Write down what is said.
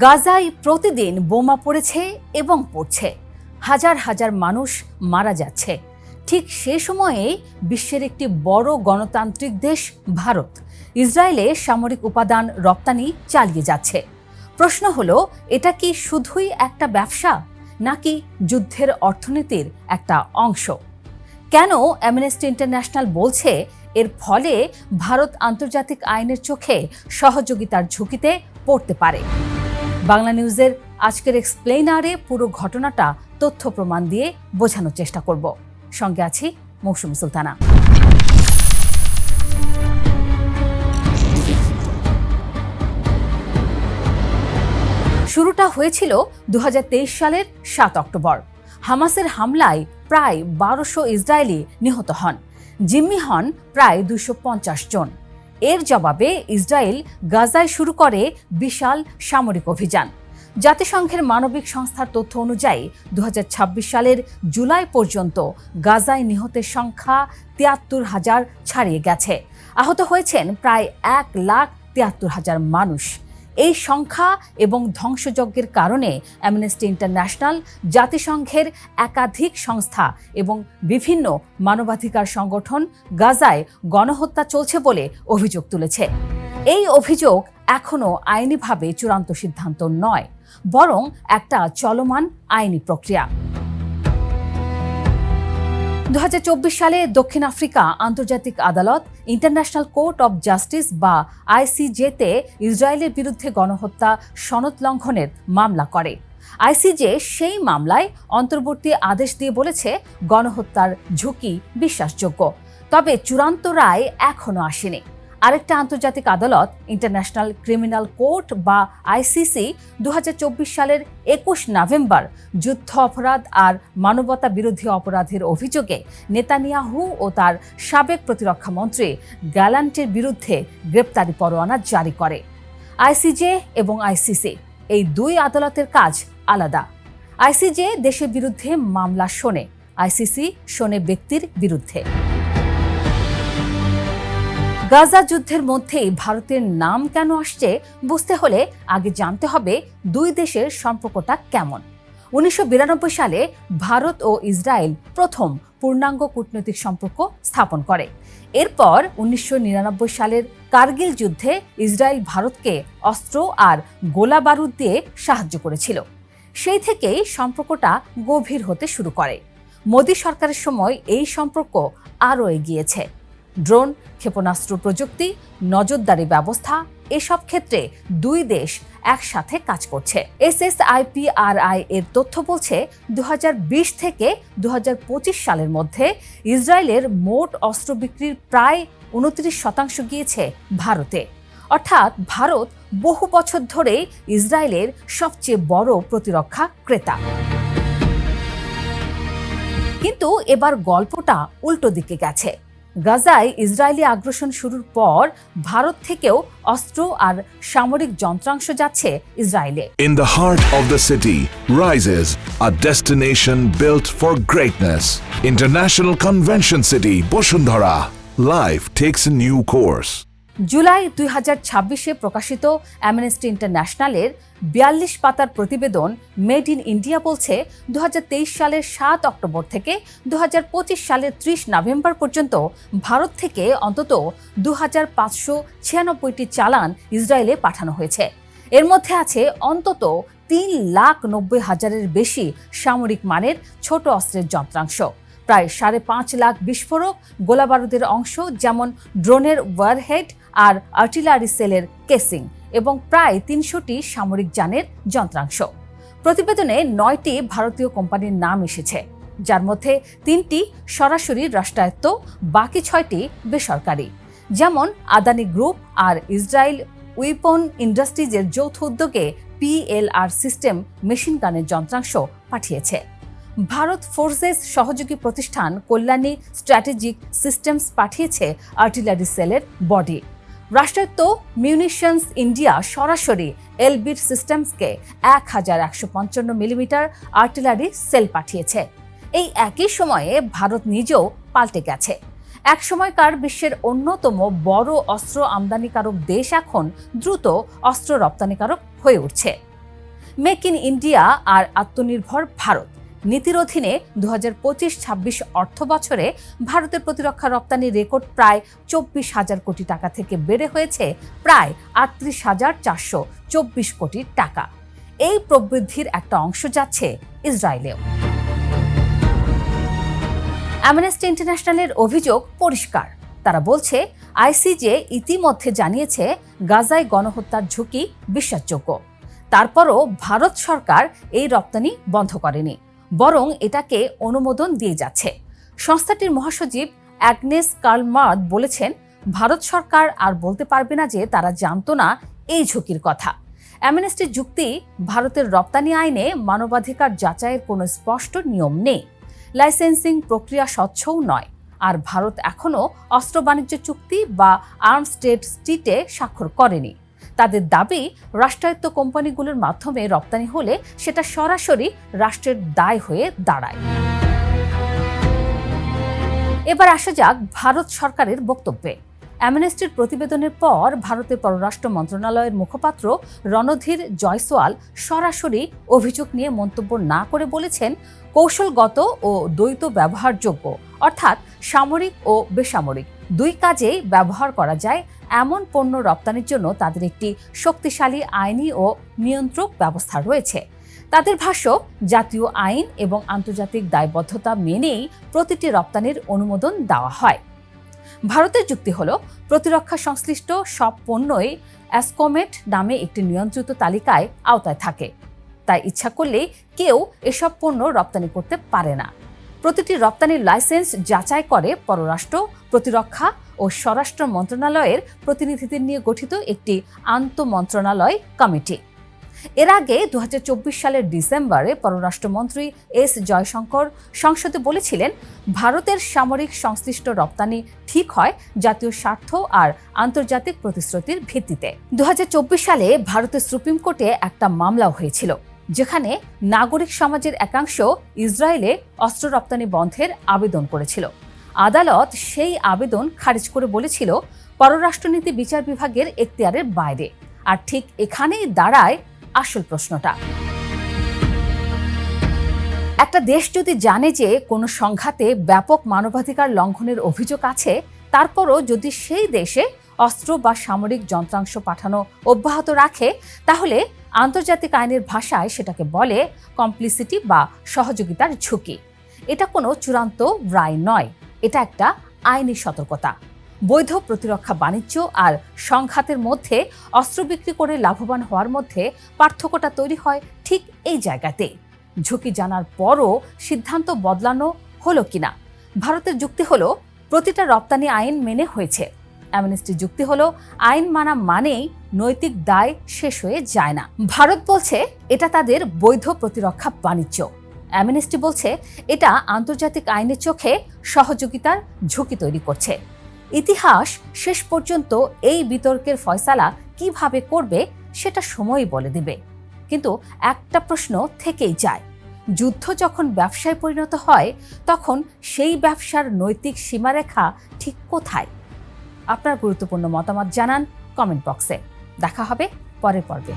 গাজায় প্রতিদিন বোমা পড়েছে এবং পড়ছে, হাজার হাজার মানুষ মারা যাচ্ছে। ঠিক সে সময়ে বিশ্বের একটি বড় গণতান্ত্রিক দেশ ভারত ইসরায়েলে সামরিক উপাদান রপ্তানি চালিয়ে যাচ্ছে। প্রশ্ন হলো, এটা কি শুধুই একটা ব্যবসা নাকি যুদ্ধের অর্থনীতির একটা অংশ? কেন অ্যামনেস্টি ইন্টারন্যাশনাল বলছে এর ফলে ভারত আন্তর্জাতিক আইনের চোখে সহযোগিতার ঝুঁকিতে পড়তে পারে? বাংলা নিউজের আজকের এক্সপ্লেইনারে পুরো ঘটনাটা তথ্য প্রমাণ দিয়ে বোঝানোর চেষ্টা করব। সঙ্গে আছি মৌসুমী সুলতানা। শুরুটা হয়েছিল 2023 সালের 7 অক্টোবর। হামাসের হামলায় প্রায় 1200 ইসরায়েলি নিহত হন, জিম্মি হন প্রায় 250 জন। এর জবাবে ইসরায়েল গাজায় শুরু করে বিশাল সামরিক অভিযান। জাতিসংঘের মানবিক সংস্থার তথ্য অনুযায়ী 2026 সালের জুলাই পর্যন্ত গাজায় নিহতের সংখ্যা 73,000 ছাড়িয়ে গেছে। আহত হয়েছেন প্রায় 1,73,000 মানুষ। এই সংখ্যা এবং ধ্বংসযজ্ঞের কারণে অ্যামনেস্টি ইন্টারন্যাশনাল, জাতিসংঘের একাধিক সংস্থা এবং বিভিন্ন মানবাধিকার সংগঠন গাজায় গণহত্যা চলছে বলে অভিযোগ তুলেছে। এই অভিযোগ এখনও আইনিভাবে চূড়ান্ত সিদ্ধান্ত নয়, বরং একটা চলমান আইনি প্রক্রিয়া। 2024 সালে দক্ষিণ আফ্রিকা আন্তর্জাতিক আদালত ইন্টারন্যাশনাল কোর্ট অব জাস্টিস বা আইসিজেতে ইসরায়েলের বিরুদ্ধে গণহত্যা সনদ লঙ্ঘনের মামলা করে। আইসিজে সেই মামলায় অন্তর্বর্তী আদেশ দিয়ে বলেছে গণহত্যার ঝুঁকি বিশ্বাসযোগ্য, তবে চূড়ান্ত রায় এখনও আসেনি। আরেকটা আন্তর্জাতিক আদালত ইন্টারন্যাশনাল ক্রিমিনাল কোর্ট বা আইসিসি 2024 সালের 21 নভেম্বর যুদ্ধ অপরাধ আর মানবতা বিরোধী অপরাধের অভিযোগে নেতানিয়াহু ও তার সাবেক প্রতিরক্ষা মন্ত্রী গ্যালান্টের বিরুদ্ধে গ্রেপ্তারি পরোয়ানা জারি করে। আইসিজে এবং আইসিসি এই দুই আদালতের কাজ আলাদা। আইসিজে দেশের বিরুদ্ধে মামলা শোনে, আইসিসি শোনে ব্যক্তির বিরুদ্ধে। গাজা যুদ্ধের মধ্যেই ভারতের নাম কেন আসছে বুঝতে হলে আগে জানতে হবে দুই দেশের সম্পর্কটা কেমন। 1992 সালে ভারত ও ইসরায়েল প্রথম পূর্ণাঙ্গ কূটনৈতিক সম্পর্ক স্থাপন করে। এরপর 1999 সালের কার্গিল যুদ্ধে ইসরায়েল ভারতকে অস্ত্র আর গোলা বারুদ দিয়ে সাহায্য করেছিল। সেই থেকেই সম্পর্কটা গভীর হতে শুরু করে। মোদী সরকারের সময় এই সম্পর্ক আরও এগিয়েছে। ড্রোন, ক্ষেপণাস্ত্র প্রযুক্তি, নজরদারি ব্যবস্থা, এসব ক্ষেত্রে দুই দেশ একসাথে কাজ করছে। SSIPRI এর তথ্য বলছে 2020 থেকে 2025 সালের মধ্যে ইসরায়েলের মোট অস্ত্র বিক্রির প্রায় 29% গিয়েছে ভারতে। অর্থাৎ ভারত বহু বছর ধরে ইসরায়েলের সবচেয়ে বড় প্রতিরক্ষা ক্রেতা। কিন্তু এবার গল্পটা উল্টো দিকে গেছে। গাজায় ইসরায়েলি আগ্রাসন শুরুর পর ভারত থেকেও অস্ত্র আর সামরিক যন্ত্রাংশ যাচ্ছে ইসরায়েলে। In the heart of the city rises a destination built for greatness. International Convention City, Bosundhara. Life takes a new course. July 2026-এ প্রকাশিত অ্যামনেস্টি ইন্টারন্যাশনালের 42 পাতার প্রতিবেদন মেড ইন ইন্ডিয়া বলছে 2023 সালের 7 অক্টোবর থেকে 2025 সালের 30 নভেম্বর পর্যন্ত ভারত থেকে অন্তত 2596টি চালান ইসরায়েলে পাঠানো হয়েছে। এর মধ্যে আছে অন্তত 3,90,000-এর বেশি সামরিক মানের ছোট অস্ত্রের যন্ত্রাংশ, প্রায় 5.5 লাখ বিস্ফোরক, গোলাবারুদের অংশ যেমন ড্রোনের ওয়ারহেড আর আর্টিলারি সেলের কেসিং এবং প্রায় 300টি সামরিক যানের যন্ত্রাংশ। প্রতিবেদনে 9টি ভারতীয় কোম্পানির নাম এসেছে, যার মধ্যে 3টি সরাসরি রাষ্ট্রায়ত্ত, বাকি 6টি বেসরকারি, যেমন আদানি গ্রুপ আর ইসরায়েল উইপন ইন্ডাস্ট্রিজের যৌথ উদ্যোগে PLR সিস্টেম মেশিন গানের যন্ত্রাংশ পাঠিয়েছে। ভারত ফোর্সেস সহযোগী প্রতিষ্ঠান কল্যাণী স্ট্র্যাটেজিক সিস্টেমস পাঠিয়েছে আর্টিলারি সেলের বডি। রাষ্ট্রায়ত্ত মিউনিশনস ইন্ডিয়া সরাসরি এলবিট সিস্টেমসকে 1155 মিলিমিটার আর্টিলারি সেল পাঠিয়েছে। এই একই সময়ে ভারত নিজেও পাল্টে গেছে। এক সময়কার বিশ্বের অন্যতম বড় অস্ত্র আমদানিকারক দেশ এখন দ্রুত অস্ত্র রপ্তানিকারক হয়ে উঠছে। মেক ইন ইন্ডিয়া আর আত্মনির্ভর ভারত নীতির অধীনে 2025-26 অর্থ বছরে ভারতের প্রতিরক্ষা রপ্তানি রেকর্ড প্রায় 24,000 কোটি টাকা থেকে বেড়ে হয়েছে প্রায় 38,424 কোটি টাকা। এই প্রবৃদ্ধির একটা অংশ যাচ্ছে ইসরায়েলেও। অ্যামনেস্টি ইন্টারন্যাশনালের অভিযোগ পরিষ্কার। তারা বলছে আইসিজে ইতিমধ্যে জানিয়েছে গাজায় গণহত্যার ঝুঁকি বিশ্বাসযোগ্য। তারপরও ভারত সরকার এই রপ্তানি বন্ধ করেনি, বরং এটাকে অনুমোদন দিয়ে যাচ্ছে। সংস্থাটির মহাসচিব অ্যাগনেস কার্লমার্দ বলেছেন, ভারত সরকার আর বলতে পারবে না যে তারা জানতো না এই ঝুঁকির কথা। অ্যামনেস্টির যুক্তি, ভারতের রপ্তানি আইনে মানবাধিকার যাচাইয়ের কোনো স্পষ্ট নিয়ম নেই, লাইসেন্সিং প্রক্রিয়া স্বচ্ছও নয়, আর ভারত এখনও অস্ত্র বাণিজ্য চুক্তি বা আর্মস ট্রেড ট্রিটিতে স্বাক্ষর করেনি। তাদের দাবি, রাষ্ট্রায়ত্ত কোম্পানিগুলোর মাধ্যমে রপ্তানি হলে সেটা সরাসরি রাষ্ট্রের দায় হয়ে দাঁড়ায়। এবার আসা যাক ভারত সরকারের বক্তব্যে। অ্যামনেস্টির প্রতিবেদনের পর ভারতের পররাষ্ট্র মন্ত্রণালয়ের মুখপাত্র রণধীর জয়সওয়াল সরাসরি অভিযোগ নিয়ে মন্তব্য না করে বলেছেন, কৌশলগত ও দ্বৈত ব্যবহারযোগ্য, অর্থাৎ সামরিক ও বেসামরিক দুই কাজেই ব্যবহার করা যায় এমন পণ্য রপ্তানির জন্য তাদের একটি শক্তিশালী আইনি ও নিয়ন্ত্রক ব্যবস্থা রয়েছে। তাদের ভাষ্য, জাতীয় আইন এবং আন্তর্জাতিক দায়বদ্ধতা মেনেই প্রতিটি রপ্তানির অনুমোদন দেওয়া হয়। ভারতের যুক্তি হল, প্রতিরক্ষা সংশ্লিষ্ট সব পণ্যই অ্যাসকোমেট নামে একটি নিয়ন্ত্রিত তালিকায় আওতায় থাকে, তাই ইচ্ছা করলেই কেউ এসব পণ্য রপ্তানি করতে পারে না। প্রতিটি রপ্তানির লাইসেন্স যাচাই করে পররাষ্ট্র, প্রতিরক্ষা ও স্বরাষ্ট্র মন্ত্রণালয়ের প্রতিনিধিদের নিয়ে গঠিত একটি আন্তঃমন্ত্রণালয় কমিটি। এর আগে 2024 সালের ডিসেম্বরে পররাষ্ট্রমন্ত্রী এস জয়শঙ্কর সংসদে বলেছিলেন, ভারতের সামরিক সংশ্লিষ্ট রপ্তানি ঠিক হয় জাতীয় স্বার্থ আর আন্তর্জাতিক প্রতিশ্রুতির ভিত্তিতে। 2024 সালে ভারতের সুপ্রিম কোর্টে একটা মামলাও হয়েছিল, যেখানে নাগরিক সমাজের একাংশ ইসরায়েলে অস্ত্র রপ্তানি বন্ধের আবেদন করেছিল। আদালত সেই আবেদন খারিজ করে বলেছিল, পররাষ্ট্রনীতি বিচার বিভাগের এখতিয়ারের বাইরে। আর ঠিক এখানেই দাঁড়ায় আসল প্রশ্নটা। একটা দেশ যদি জানে যে কোনো সংঘাতে ব্যাপক মানবাধিকার লঙ্ঘনের অভিযোগ আছে, তারপরও যদি সেই দেশে অস্ত্র বা সামরিক যন্ত্রাংশ পাঠানো অব্যাহত রাখে, তাহলে আন্তর্জাতিক আইনের ভাষায় সেটাকে বলে কমপ্লিসিটি বা সহযোগিতার ঝুঁকি। এটা কোনো চূড়ান্ত রায় নয়, এটা একটা আইনি সতর্কতা। বৈধ প্রতিরক্ষা বাণিজ্য আর সংঘাতের মধ্যে অস্ত্র বিক্রি করে লাভবান হওয়ার মধ্যে পার্থক্যটা তৈরি হয় ঠিক এই জায়গাতে। ঝুঁকি জানার পরও সিদ্ধান্ত বদলানো হলো কিনা। ভারতের যুক্তি হলো, প্রতিটা রপ্তানি আইন মেনে হয়েছে। অ্যামনেস্টির যুক্তি হলো, আইন মানা মানেই নৈতিক দায় শেষ হয়ে যায় না। ভারত বলছে এটা তাদের বৈধ প্রতিরক্ষা বাণিজ্য। অ্যামনেস্টি বলছে এটা আন্তর্জাতিক আইনের চোখে সহযোগিতার ঝুঁকি তৈরি করছে। ইতিহাস শেষ পর্যন্ত এই বিতর্কের ফয়সালা কিভাবে করবে সেটা সময়ই বলে দেবে। কিন্তু একটা প্রশ্ন থেকেই যায়, যুদ্ধ যখন ব্যবসায় পরিণত হয়, তখন সেই ব্যবসার নৈতিক সীমারেখা ঠিক কোথায়? আপনার গুরুত্বপূর্ণ মতামত জানান কমেন্ট বক্সে। দেখা হবে পরের পর্বে।